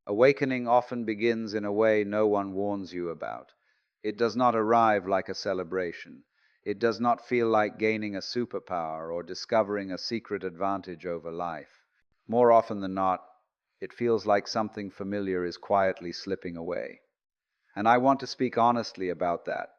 Awakening often begins in a way no one warns you about. It does not arrive like a celebration. It does not feel like gaining a superpower or discovering a secret advantage over life. More often than not, it feels like something familiar is quietly slipping away. And I want to speak honestly about that,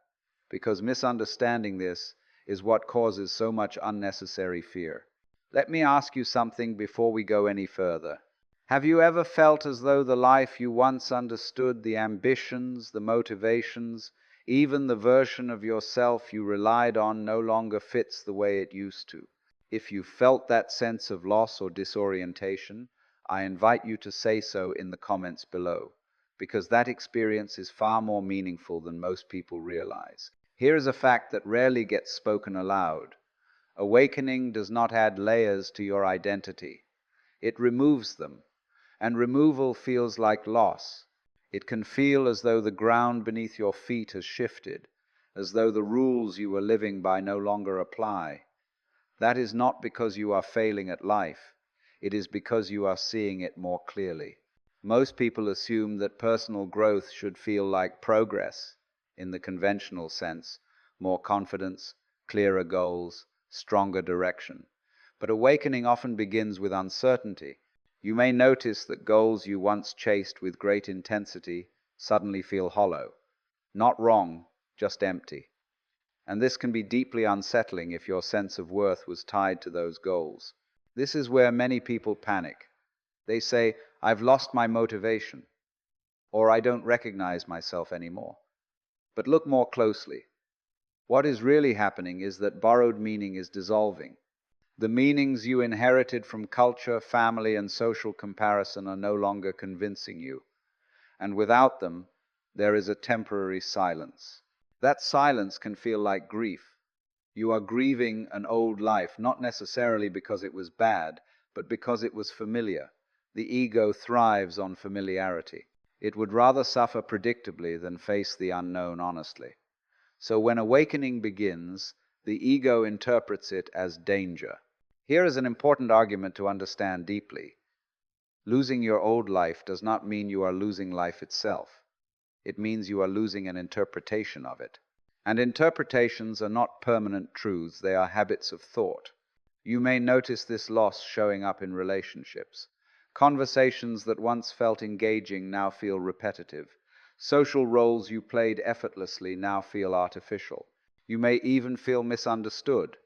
because misunderstanding this is what causes so much unnecessary fear. Let me ask you something before we go any further. Have you ever felt as though the life you once understood, the ambitions, the motivations, even the version of yourself you relied on no longer fits the way it used to? If you felt that sense of loss or disorientation, I invite you to say so in the comments below, because that experience is far more meaningful than most people realize. Here is a fact that rarely gets spoken aloud. Awakening does not add layers to your identity. It removes them, and removal feels like loss. It can feel as though the ground beneath your feet has shifted, as though the rules you were living by no longer apply. That is not because you are failing at life. It is because you are seeing it more clearly. Most people assume that personal growth should feel like progress in the conventional sense, more confidence, clearer goals, stronger direction. But awakening often begins with uncertainty. You may notice that goals you once chased with great intensity suddenly feel hollow. Not wrong, just empty. And this can be deeply unsettling if your sense of worth was tied to those goals. This is where many people panic. They say, "I've lost my motivation," or "I don't recognize myself anymore." But look more closely. What is really happening is that borrowed meaning is dissolving. The meanings you inherited from culture, family, and social comparison are no longer convincing you. And without them, there is a temporary silence. That silence can feel like grief. You are grieving an old life, not necessarily because it was bad, but because it was familiar. The ego thrives on familiarity. It would rather suffer predictably than face the unknown honestly. So when awakening begins, the ego interprets it as danger. Here is an important argument to understand deeply. Losing your old life does not mean you are losing life itself. It means you are losing an interpretation of it. And interpretations are not permanent truths, they are habits of thought. You may notice this loss showing up in relationships. Conversations that once felt engaging now feel repetitive. Social roles you played effortlessly now feel artificial. You may even feel misunderstood,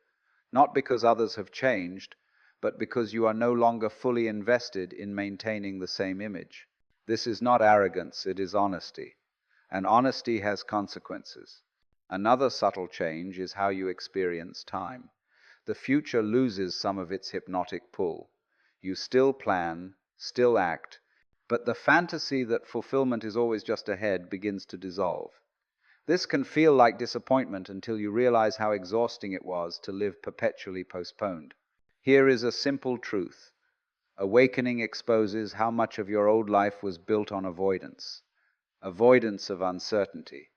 not because others have changed, but because you are no longer fully invested in maintaining the same image. This is not arrogance, it is honesty. And honesty has consequences. Another subtle change is how you experience time. The future loses some of its hypnotic pull. You still plan, still act, but the fantasy that fulfillment is always just ahead begins to dissolve. This can feel like disappointment until you realize how exhausting it was to live perpetually postponed. Here is a simple truth. Awakening exposes how much of your old life was built on avoidance. Avoidance of uncertainty.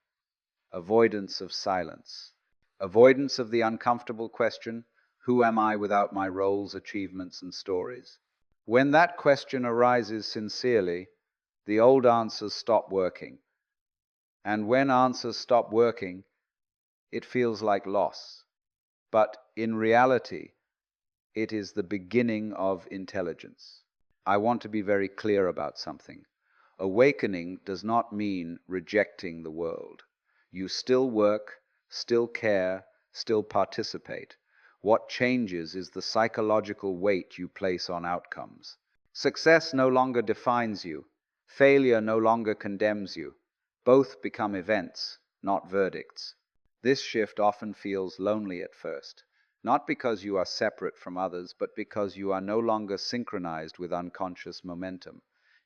Avoidance of silence. Avoidance of the uncomfortable question, who am I without my roles, achievements, and stories? When that question arises sincerely, the old answers stop working. And when answers stop working, it feels like loss. But in reality, it is the beginning of intelligence. I want to be very clear about something. Awakening does not mean rejecting the world. You still work, still care, still participate. What changes is the psychological weight you place on outcomes. Success no longer defines you. Failure no longer condemns you. Both become events, not verdicts. This shift often feels lonely at first, not because you are separate from others, but because you are no longer synchronized with unconscious momentum.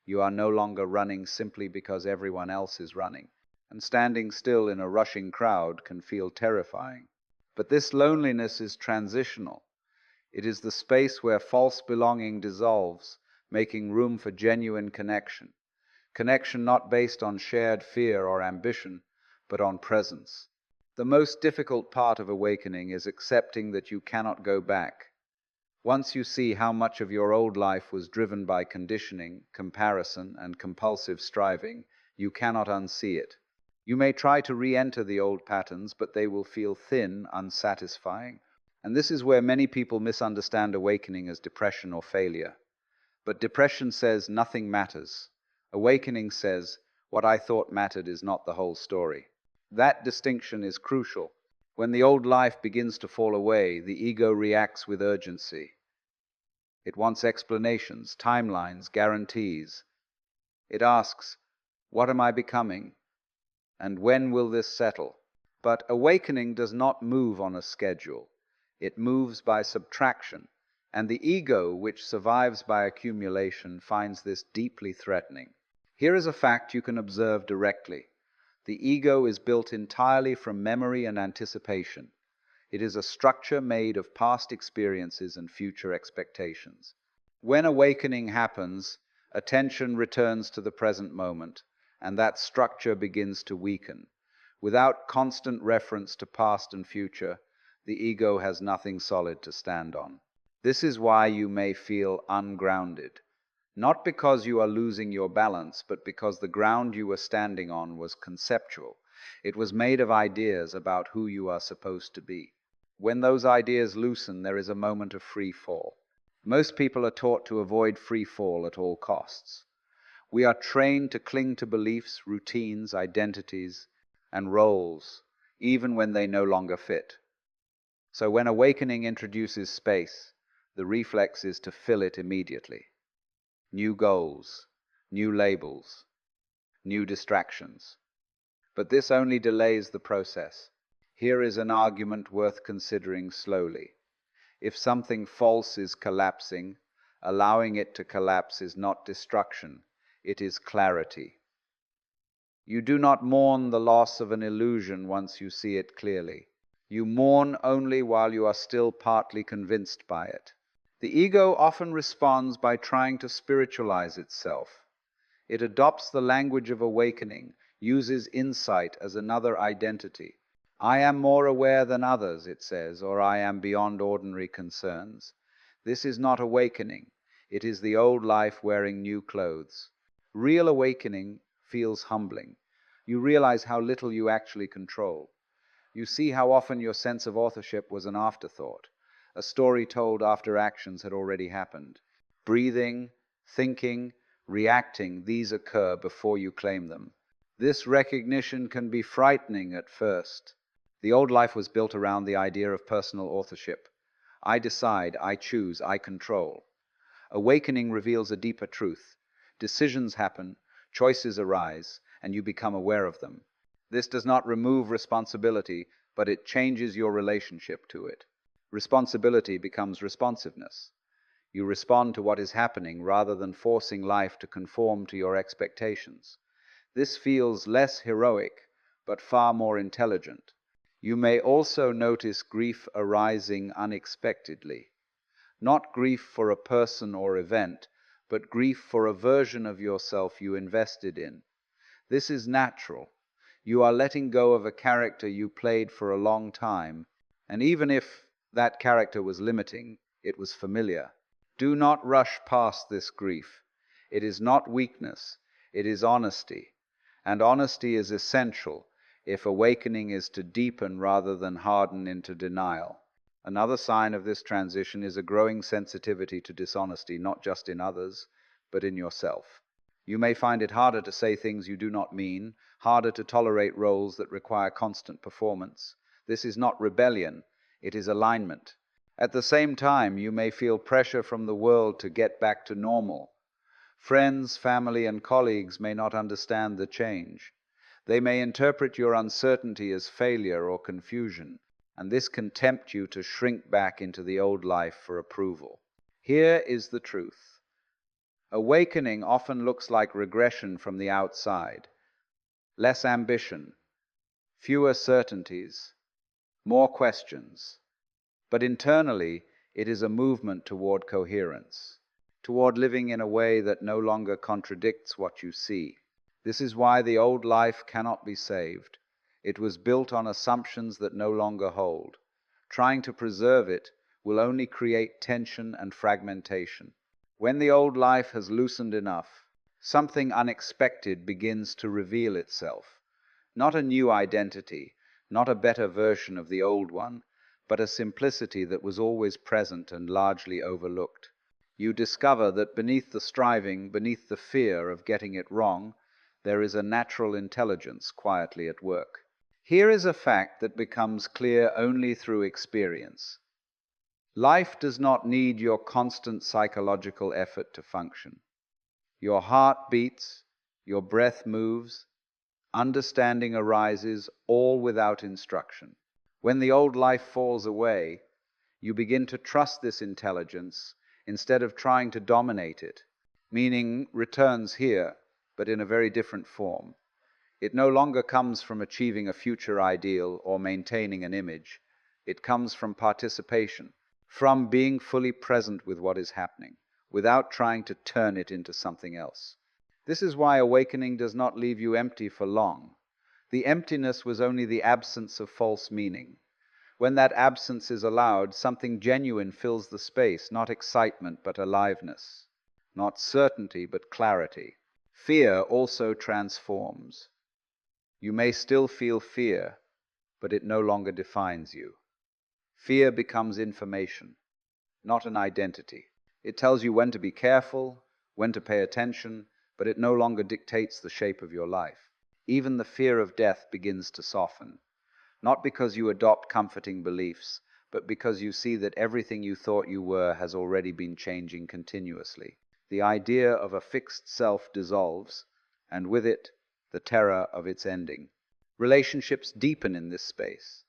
You are no longer running simply because everyone else is running, and standing still in a rushing crowd can feel terrifying. But this loneliness is transitional. It is the space where false belonging dissolves, making room for genuine connection. Connection not based on shared fear or ambition, but on presence. The most difficult part of awakening is accepting that you cannot go back. Once you see how much of your old life was driven by conditioning, comparison, and compulsive striving, you cannot unsee it. You may try to re-enter the old patterns, but they will feel thin, unsatisfying. And this is where many people misunderstand awakening as depression or failure. But depression says nothing matters. Awakening says, what I thought mattered is not the whole story. That distinction is crucial. When the old life begins to fall away, the ego reacts with urgency. It wants explanations, timelines, guarantees. It asks, what am I becoming? And when will this settle? But awakening does not move on a schedule. It moves by subtraction. And the ego, which survives by accumulation, finds this deeply threatening. Here is a fact you can observe directly. The ego is built entirely from memory and anticipation. It is a structure made of past experiences and future expectations. When awakening happens, attention returns to the present moment, and that structure begins to weaken. Without constant reference to past and future, the ego has nothing solid to stand on. This is why you may feel ungrounded. Not because you are losing your balance, but because the ground you were standing on was conceptual. It was made of ideas about who you are supposed to be. When those ideas loosen, there is a moment of free fall. Most people are taught to avoid free fall at all costs. We are trained to cling to beliefs, routines, identities, and roles, even when they no longer fit. So when awakening introduces space, the reflex is to fill it immediately. New goals, new labels, new distractions. But this only delays the process. Here is an argument worth considering slowly. If something false is collapsing, allowing it to collapse is not destruction, it is clarity. You do not mourn the loss of an illusion once you see it clearly. You mourn only while you are still partly convinced by it. The ego often responds by trying to spiritualize itself. It adopts the language of awakening, uses insight as another identity. I am more aware than others, it says, or I am beyond ordinary concerns. This is not awakening. It is the old life wearing new clothes. Real awakening feels humbling. You realize how little you actually control. You see how often your sense of authorship was an afterthought, a story told after actions had already happened. Breathing, thinking, reacting, these occur before you claim them. This recognition can be frightening at first. The old life was built around the idea of personal authorship. I decide, I choose, I control. Awakening reveals a deeper truth. Decisions happen, choices arise, and you become aware of them. This does not remove responsibility, but it changes your relationship to it. Responsibility becomes responsiveness. You respond to what is happening rather than forcing life to conform to your expectations. This feels less heroic, but far more intelligent. You may also notice grief arising unexpectedly. Not grief for a person or event, but grief for a version of yourself you invested in. This is natural. You are letting go of a character you played for a long time, and even if that character was limiting, it was familiar. Do not rush past this grief. It is not weakness, it is honesty. And honesty is essential if awakening is to deepen rather than harden into denial. Another sign of this transition is a growing sensitivity to dishonesty, not just in others, but in yourself. You may find it harder to say things you do not mean, harder to tolerate roles that require constant performance. This is not rebellion, it is alignment. At the same time, you may feel pressure from the world to get back to normal. Friends, family, and colleagues may not understand the change. They may interpret your uncertainty as failure or confusion, and this can tempt you to shrink back into the old life for approval. Here is the truth. Awakening often looks like regression from the outside. Less ambition, fewer certainties, more questions. But internally, it is a movement toward coherence, toward living in a way that no longer contradicts what you see. This is why the old life cannot be saved. It was built on assumptions that no longer hold. Trying to preserve it will only create tension and fragmentation. When the old life has loosened enough, something unexpected begins to reveal itself. Not a new identity, not a better version of the old one, but a simplicity that was always present and largely overlooked. You discover that beneath the striving, beneath the fear of getting it wrong, there is a natural intelligence quietly at work. Here is a fact that becomes clear only through experience. Life does not need your constant psychological effort to function. Your heart beats, your breath moves, understanding arises, all without instruction. When the old life falls away, you begin to trust this intelligence instead of trying to dominate it. Meaning returns here, but in a very different form. It no longer comes from achieving a future ideal or maintaining an image. It comes from participation, from being fully present with what is happening, without trying to turn it into something else. This is why awakening does not leave you empty for long. The emptiness was only the absence of false meaning. When that absence is allowed, something genuine fills the space, not excitement but aliveness, not certainty but clarity. Fear also transforms. You may still feel fear, but it no longer defines you. Fear becomes information, not an identity. It tells you when to be careful, when to pay attention, but it no longer dictates the shape of your life. Even the fear of death begins to soften, not because you adopt comforting beliefs, but because you see that everything you thought you were has already been changing continuously. The idea of a fixed self dissolves, and with it, the terror of its ending. Relationships deepen in this space.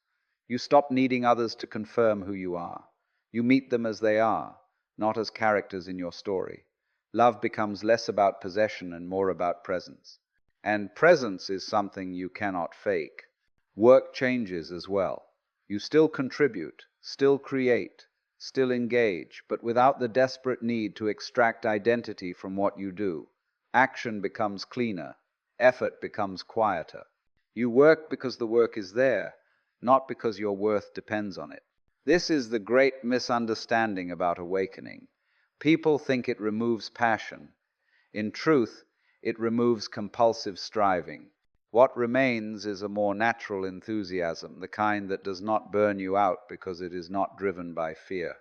You stop needing others to confirm who you are. You meet them as they are, not as characters in your story. Love becomes less about possession and more about presence. And presence is something you cannot fake. Work changes as well. You still contribute, still create, still engage, but without the desperate need to extract identity from what you do. Action becomes cleaner, effort becomes quieter. You work because the work is there, not because your worth depends on it. This is the great misunderstanding about awakening. People think it removes passion. In truth, it removes compulsive striving. What remains is a more natural enthusiasm, the kind that does not burn you out because it is not driven by fear.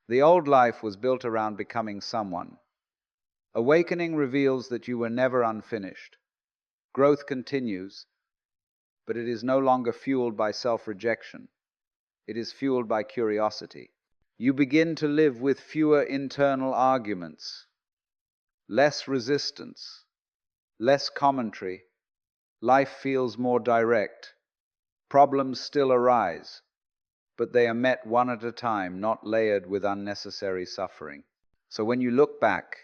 The old life was built around becoming someone. Awakening reveals that you were never unfinished. Growth continues, but it is no longer fueled by self-rejection. It is fueled by curiosity. You begin to live with fewer internal arguments, less resistance, less commentary. Life feels more direct. Problems still arise, but they are met one at a time, not layered with unnecessary suffering. So when you look back,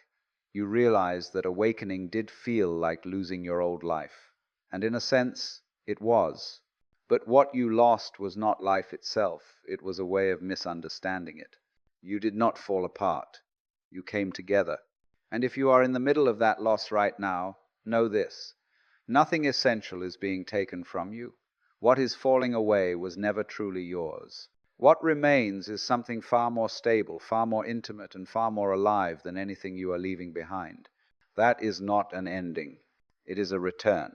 you realize that awakening did feel like losing your old life. And in a sense, it was. But what you lost was not life itself. It was a way of misunderstanding it. You did not fall apart. You came together. And if you are in the middle of that loss right now, know this. Nothing essential is being taken from you. What is falling away was never truly yours. What remains is something far more stable, far more intimate, and far more alive than anything you are leaving behind. That is not an ending. It is a return.